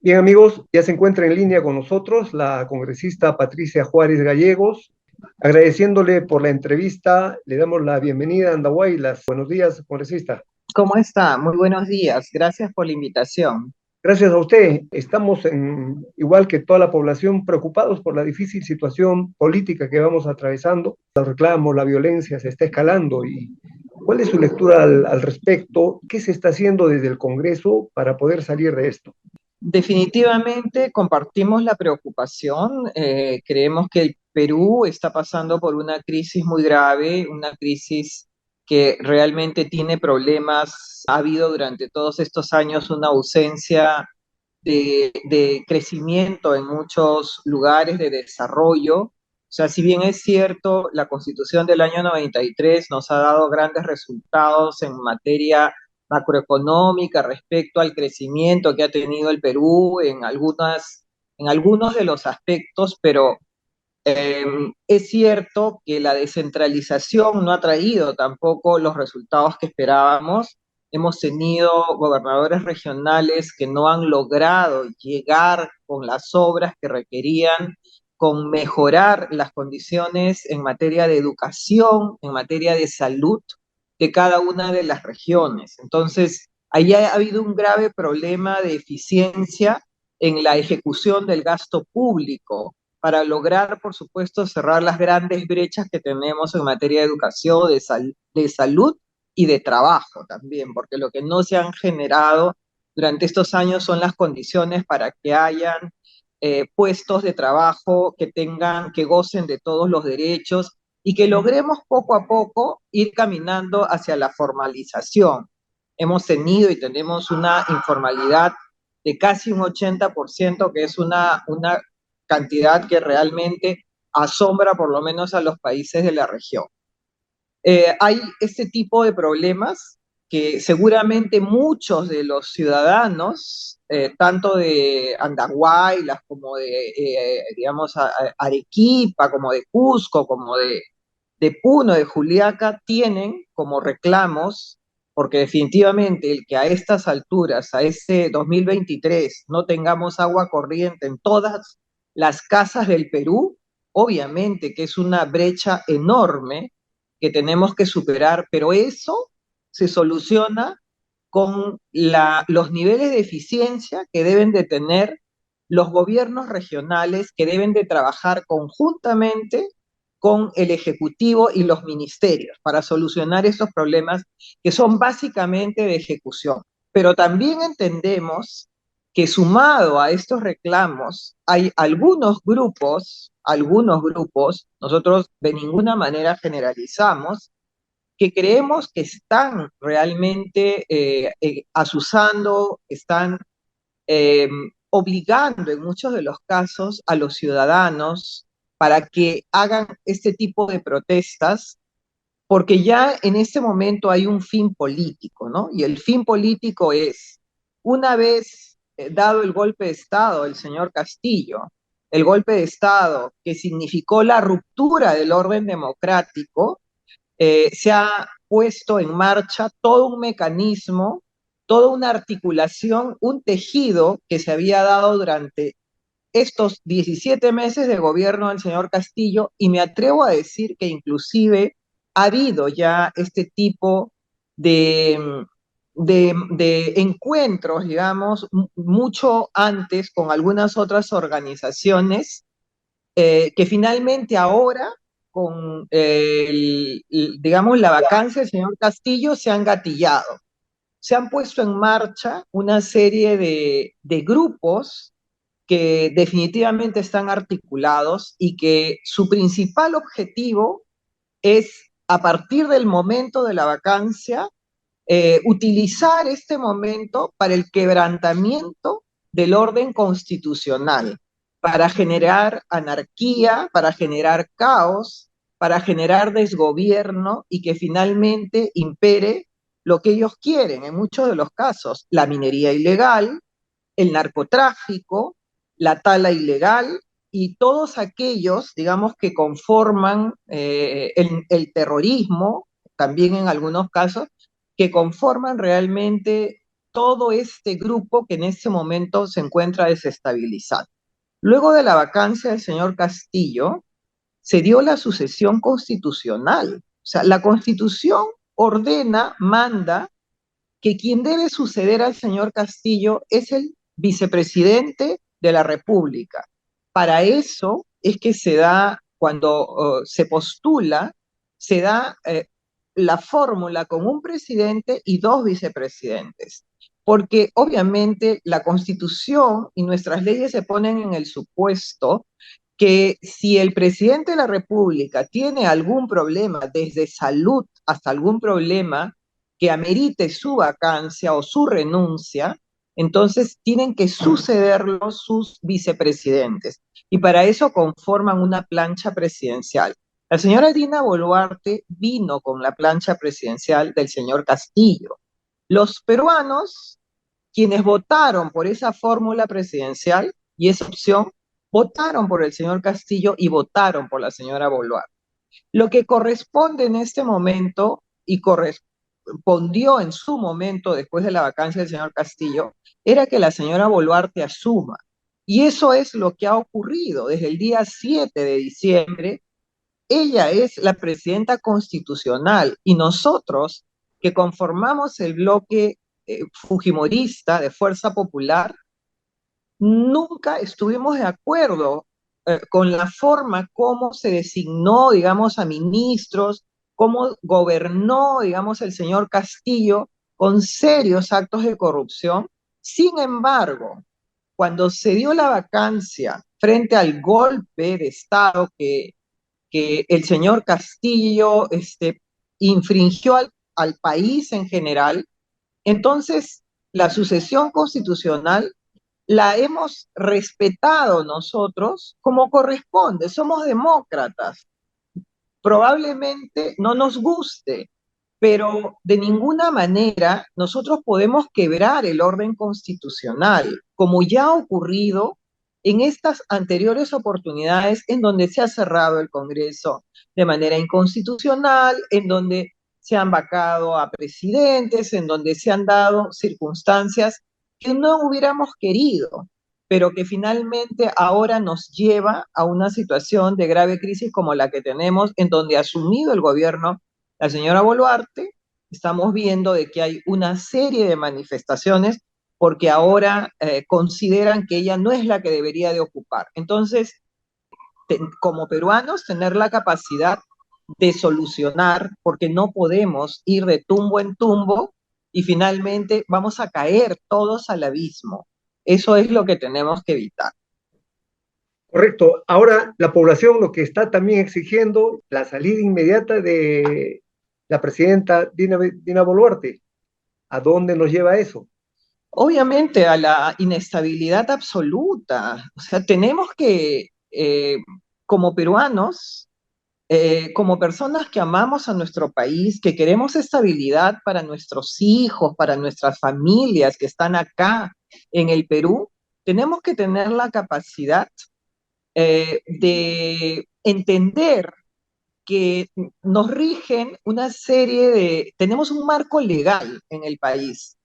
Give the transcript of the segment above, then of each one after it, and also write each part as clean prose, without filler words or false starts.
Bien, amigos, ya se encuentra en línea con nosotros la congresista Patricia Juárez Gallegos. Agradeciéndole por la entrevista, le damos la bienvenida a Andahuaylas. Buenos días, congresista. ¿Cómo está? Muy buenos días. Gracias por la invitación. Gracias a usted. Estamos, igual que toda la población, preocupados por la difícil situación política que vamos atravesando. Los reclamos, la violencia se está escalando. ¿Y cuál es su lectura al respecto? ¿Qué se está haciendo desde el Congreso para poder salir de esto? Definitivamente compartimos la preocupación. Creemos que el Perú está pasando por una crisis muy grave, una crisis que realmente tiene problemas. Ha habido durante todos estos años una ausencia de crecimiento en muchos lugares, de desarrollo. O sea, si bien es cierto, la Constitución del año 93 nos ha dado grandes resultados en materia macroeconómica respecto al crecimiento que ha tenido el Perú en algunos de los aspectos, pero eh, es cierto que la descentralización no ha traído tampoco los resultados que esperábamos. Hemos tenido gobernadores regionales que no han logrado llegar con las obras que requerían, con mejorar las condiciones en materia de educación, en materia de salud de cada una de las regiones. Entonces, ahí ha habido un grave problema de eficiencia en la ejecución del gasto público para lograr, por supuesto, cerrar las grandes brechas que tenemos en materia de educación, de salud y de trabajo también, porque lo que no se han generado durante estos años son las condiciones para que hayan puestos de trabajo que tengan, que gocen de todos los derechos y que logremos poco a poco ir caminando hacia la formalización. Hemos tenido y tenemos una informalidad de casi un 80%, que es una cantidad que realmente asombra por lo menos a los países de la región. Hay este tipo de problemas que seguramente muchos de los ciudadanos, tanto de Andahuaylas como de, digamos, Arequipa, como de Cusco, como de Puno, de Juliaca, tienen como reclamos, porque definitivamente el que a estas alturas, a este 2023, no tengamos agua corriente en todas las casas del Perú, obviamente que es una brecha enorme que tenemos que superar, pero eso se soluciona con los niveles de eficiencia que deben de tener los gobiernos regionales, que deben de trabajar conjuntamente con el Ejecutivo y los ministerios para solucionar estos problemas que son básicamente de ejecución. Pero también entendemos que sumado a estos reclamos hay algunos grupos, nosotros de ninguna manera generalizamos, que creemos que están realmente asusando, están eh, obligando en muchos de los casos a los ciudadanos para que hagan este tipo de protestas, porque ya en este momento hay un fin político, ¿no? Y el fin político es, una vez dado el golpe de Estado del señor Castillo, el golpe de Estado que significó la ruptura del orden democrático, se ha puesto en marcha todo un mecanismo, toda una articulación, un tejido que se había dado durante estos 17 meses de gobierno del señor Castillo, y me atrevo a decir que inclusive ha habido ya este tipo de, de encuentros, digamos, mucho antes con algunas otras organizaciones que finalmente ahora, con digamos, la vacancia del señor Castillo, se han gatillado. Se han puesto en marcha una serie de grupos que definitivamente están articulados y que su principal objetivo es, a partir del momento de la vacancia, utilizar este momento para el quebrantamiento del orden constitucional, para generar anarquía, para generar caos, para generar desgobierno y que finalmente impere lo que ellos quieren, en muchos de los casos, la minería ilegal, el narcotráfico, la tala ilegal y todos aquellos, digamos, que conforman el terrorismo, también en algunos casos, que conforman realmente todo este grupo que en este momento se encuentra desestabilizado. Luego de la vacancia del señor Castillo, se dio la sucesión constitucional. O sea, la Constitución ordena, manda que quien debe suceder al señor Castillo es el vicepresidente de la República. Para eso es que se da, cuando se postula, se da la fórmula con un presidente y dos vicepresidentes. Porque obviamente la Constitución y nuestras leyes se ponen en el supuesto que si el presidente de la República tiene algún problema, desde salud hasta algún problema que amerite su vacancia o su renuncia, entonces tienen que sucederlo sus vicepresidentes. Y para eso conforman una plancha presidencial. La señora Dina Boluarte vino con la plancha presidencial del señor Castillo. Los peruanos, quienes votaron por esa fórmula presidencial y esa opción, votaron por el señor Castillo y votaron por la señora Boluarte. Lo que corresponde en este momento y correspondió en su momento después de la vacancia del señor Castillo era que la señora Boluarte asuma. Y eso es lo que ha ocurrido desde el día 7 de diciembre. Ella es la presidenta constitucional y nosotros que conformamos el bloque fujimorista de Fuerza Popular, nunca estuvimos de acuerdo con la forma como se designó, digamos, a ministros, cómo gobernó, digamos, el señor Castillo con serios actos de corrupción. Sin embargo, cuando se dio la vacancia frente al golpe de Estado que el señor Castillo infringió al país en general, entonces la sucesión constitucional la hemos respetado nosotros como corresponde. Somos demócratas. Probablemente no nos guste, pero de ninguna manera nosotros podemos quebrar el orden constitucional, como ya ha ocurrido en estas anteriores oportunidades en donde se ha cerrado el Congreso de manera inconstitucional, en donde se han vacado a presidentes, en donde se han dado circunstancias que no hubiéramos querido, pero que finalmente ahora nos lleva a una situación de grave crisis como la que tenemos, en donde ha asumido el gobierno la señora Boluarte. Estamos viendo de que hay una serie de manifestaciones porque ahora consideran que ella no es la que debería de ocupar. Entonces, como peruanos, tener la capacidad de solucionar, porque no podemos ir de tumbo en tumbo y finalmente vamos a caer todos al abismo. Eso es lo que tenemos que evitar. Correcto. Ahora la población lo que está también exigiendo la salida inmediata de la presidenta Dina Boluarte. ¿A dónde nos lleva eso? Obviamente a la inestabilidad absoluta. O sea, tenemos que, como peruanos, como personas que amamos a nuestro país, que queremos estabilidad para nuestros hijos, para nuestras familias que están acá en el Perú, tenemos que tener la capacidad de entender que nos rigen una serie tenemos un marco legal en el país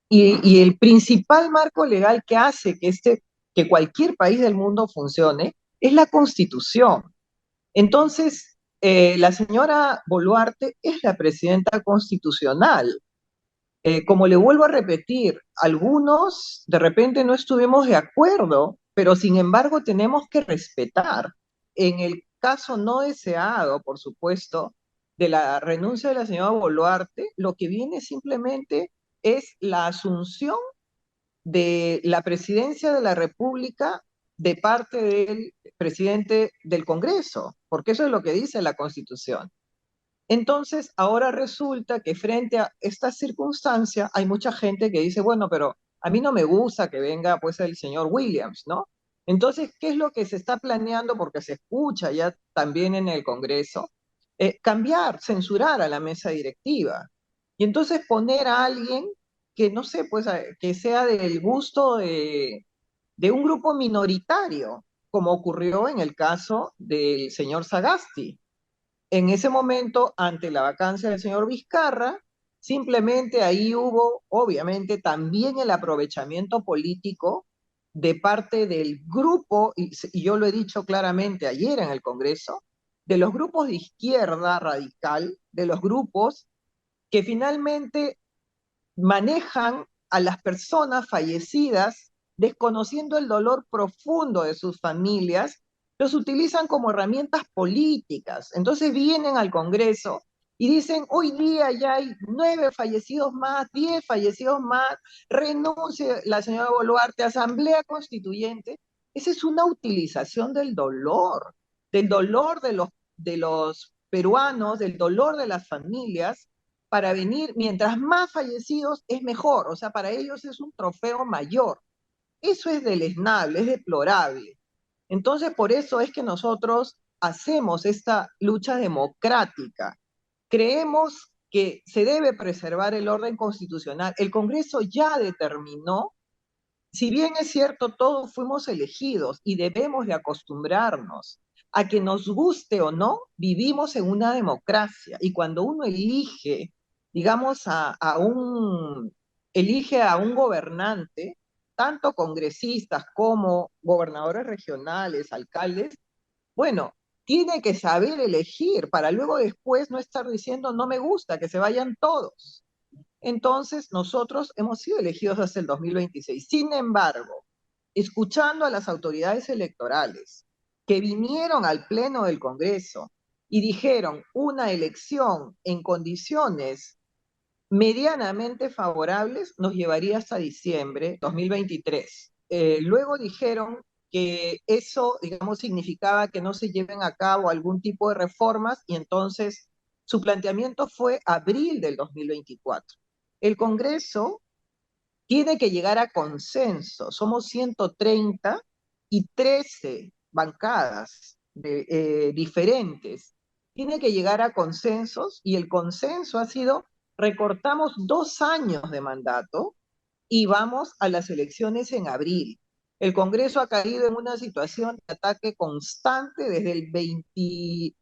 y el principal marco legal que hace que cualquier país del mundo funcione es la Constitución. Entonces, la señora Boluarte es la presidenta constitucional. Como le vuelvo a repetir, algunos de repente no estuvimos de acuerdo, pero sin embargo tenemos que respetar. En el caso no deseado, por supuesto, de la renuncia de la señora Boluarte, lo que viene simplemente es la asunción de la presidencia de la República de parte del presidente del Congreso, porque eso es lo que dice la Constitución. Entonces, ahora resulta que frente a esta circunstancia hay mucha gente que dice, bueno, pero a mí no me gusta que venga pues el señor Williams, ¿no? Entonces, ¿qué es lo que se está planeando? Porque se escucha ya también en el Congreso, cambiar, censurar a la mesa directiva. Y entonces poner a alguien que, no sé, pues que sea del gusto de un grupo minoritario, como ocurrió en el caso del señor Sagasti. En ese momento, ante la vacancia del señor Vizcarra, Simplemente ahí hubo, obviamente, también el aprovechamiento político de parte del grupo, y yo lo he dicho claramente ayer en el Congreso, de los grupos de izquierda radical, de los grupos que finalmente manejan a las personas fallecidas desconociendo el dolor profundo de sus familias, los utilizan como herramientas políticas. Entonces vienen al Congreso y dicen, hoy día ya hay 9 fallecidos más, 10 fallecidos más, renuncie la señora Boluarte, asamblea constituyente. Esa es una utilización del dolor de los peruanos, del dolor de las familias, para venir, mientras más fallecidos es mejor, o sea, para ellos es un trofeo mayor. Eso es deleznable, es deplorable. Entonces, por eso es que nosotros hacemos esta lucha democrática. Creemos que se debe preservar el orden constitucional. El Congreso ya determinó, si bien es cierto, todos fuimos elegidos y debemos de acostumbrarnos a que nos guste o no, vivimos en una democracia. Y cuando uno elige, digamos, elige a un gobernante, tanto congresistas como gobernadores regionales, alcaldes, bueno, tiene que saber elegir para luego después no estar diciendo no me gusta, que se vayan todos. Entonces, nosotros hemos sido elegidos hasta el 2026. Sin embargo, escuchando a las autoridades electorales que vinieron al Pleno del Congreso y dijeron una elección en condiciones medianamente favorables nos llevaría hasta diciembre 2023. Luego dijeron que eso, digamos, significaba que no se lleven a cabo algún tipo de reformas y entonces su planteamiento fue abril del 2024. El Congreso tiene que llegar a consenso. Somos 130 y 13 bancadas diferentes. Tiene que llegar a consensos y el consenso ha sido recortamos 2 años de mandato y vamos a las elecciones en abril. El Congreso ha caído en una situación de ataque constante desde el 28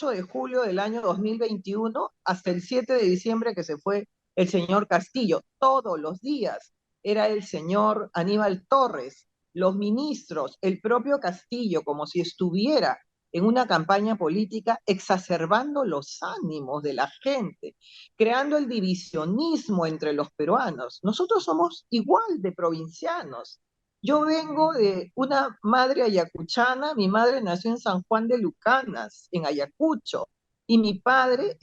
de julio del año 2021 hasta el 7 de diciembre que se fue el señor Castillo. Todos los días era el señor Aníbal Torres, los ministros, el propio Castillo, como si estuviera en una campaña política exacerbando los ánimos de la gente, creando el divisionismo entre los peruanos. Nosotros somos igual de provincianos. Yo vengo de una madre ayacuchana, mi madre nació en San Juan de Lucanas, en Ayacucho, y mi padre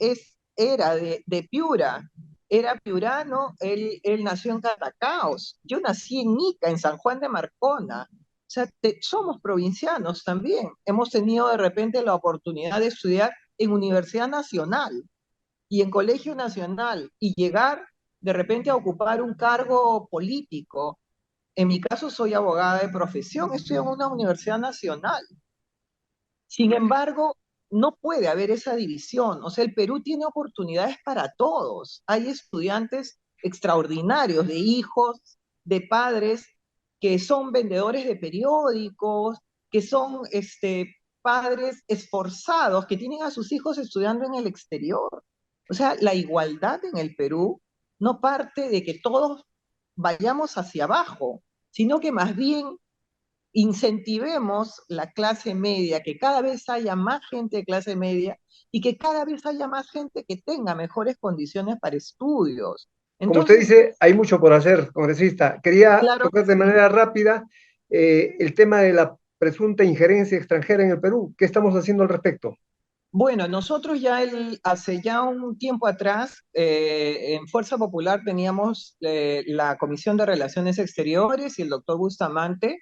era de Piura, era piurano, él nació en Catacaos, yo nací en Ica, en San Juan de Marcona. O sea, somos provincianos también. Hemos tenido de repente la oportunidad de estudiar en Universidad Nacional y en Colegio Nacional y llegar de repente a ocupar un cargo político. En mi caso soy abogada de profesión, estoy en una universidad nacional. Sin embargo, no puede haber esa división. O sea, el Perú tiene oportunidades para todos. Hay estudiantes extraordinarios, de hijos, de padres que son vendedores de periódicos, que son padres esforzados, que tienen a sus hijos estudiando en el exterior. O sea, la igualdad en el Perú no parte de que todos vayamos hacia abajo, sino que más bien incentivemos la clase media, que cada vez haya más gente de clase media y que cada vez haya más gente que tenga mejores condiciones para estudios. Como usted Entonces, dice, hay mucho por hacer, congresista. Quería claro que tocar de sí. manera rápida el tema de la presunta injerencia extranjera en el Perú. ¿Qué estamos haciendo al respecto? Bueno, nosotros ya hace ya un tiempo atrás, en Fuerza Popular teníamos la Comisión de Relaciones Exteriores y el doctor Bustamante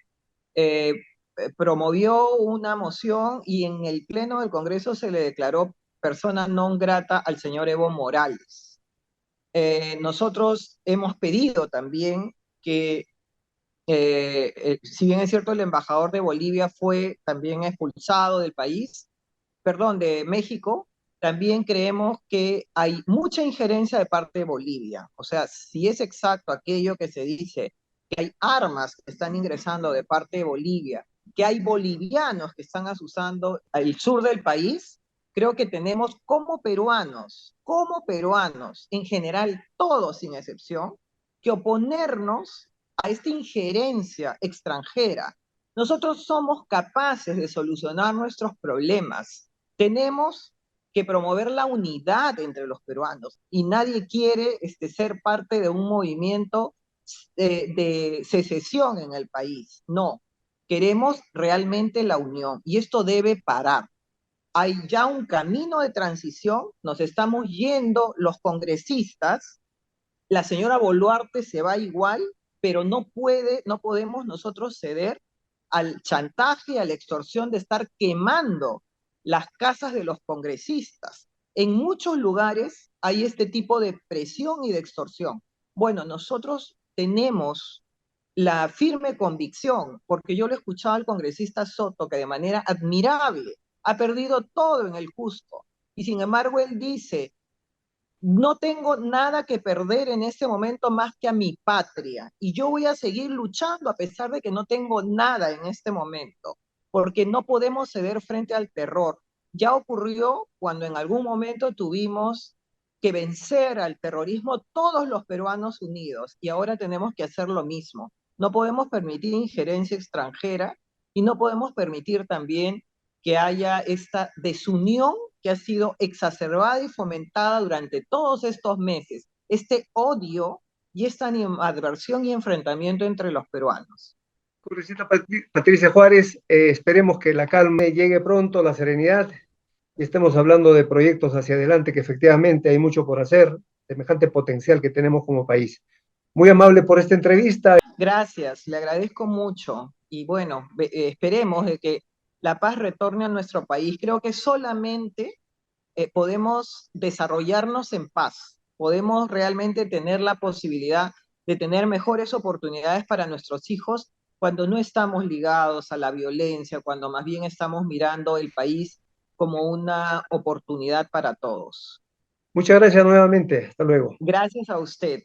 eh, promovió una moción y en el Pleno del Congreso se le declaró persona non grata al señor Evo Morales. Nosotros hemos pedido también que, si bien es cierto, el embajador de Bolivia fue también expulsado del país, perdón, de México, también creemos que hay mucha injerencia de parte de Bolivia. O sea, si es exacto aquello que se dice, que hay armas que están ingresando de parte de Bolivia, que hay bolivianos que están asusando al sur del país, Creo que tenemos como peruanos, en general, todos sin excepción, que oponernos a esta injerencia extranjera. Nosotros somos capaces de solucionar nuestros problemas. Tenemos que promover la unidad entre los peruanos y nadie quiere ser parte de un movimiento de secesión en el país. No, queremos realmente la unión y esto debe parar. Hay ya un camino de transición, nos estamos yendo los congresistas, la señora Boluarte se va igual, pero no podemos nosotros ceder al chantaje, a la extorsión de estar quemando las casas de los congresistas. En muchos lugares hay este tipo de presión y de extorsión. Bueno, nosotros tenemos la firme convicción, porque yo lo escuchaba al congresista Soto, que de manera admirable ha perdido todo en el Cusco. Y sin embargo, él dice, no tengo nada que perder en este momento más que a mi patria. Y yo voy a seguir luchando a pesar de que no tengo nada en este momento, porque no podemos ceder frente al terror. Ya ocurrió cuando en algún momento tuvimos que vencer al terrorismo todos los peruanos unidos y ahora tenemos que hacer lo mismo. No podemos permitir injerencia extranjera y no podemos permitir también que haya esta desunión que ha sido exacerbada y fomentada durante todos estos meses, este odio y esta animadversión y enfrentamiento entre los peruanos. Congresista Patricia Juárez, esperemos que la calma llegue pronto, la serenidad, y estemos hablando de proyectos hacia adelante, que efectivamente hay mucho por hacer, semejante potencial que tenemos como país. Muy amable por esta entrevista. Gracias, le agradezco mucho y bueno, esperemos de que la paz retorne a nuestro país. Creo que solamente podemos desarrollarnos en paz, podemos realmente tener la posibilidad de tener mejores oportunidades para nuestros hijos cuando no estamos ligados a la violencia, cuando más bien estamos mirando el país como una oportunidad para todos. Muchas gracias nuevamente. Hasta luego. Gracias a usted.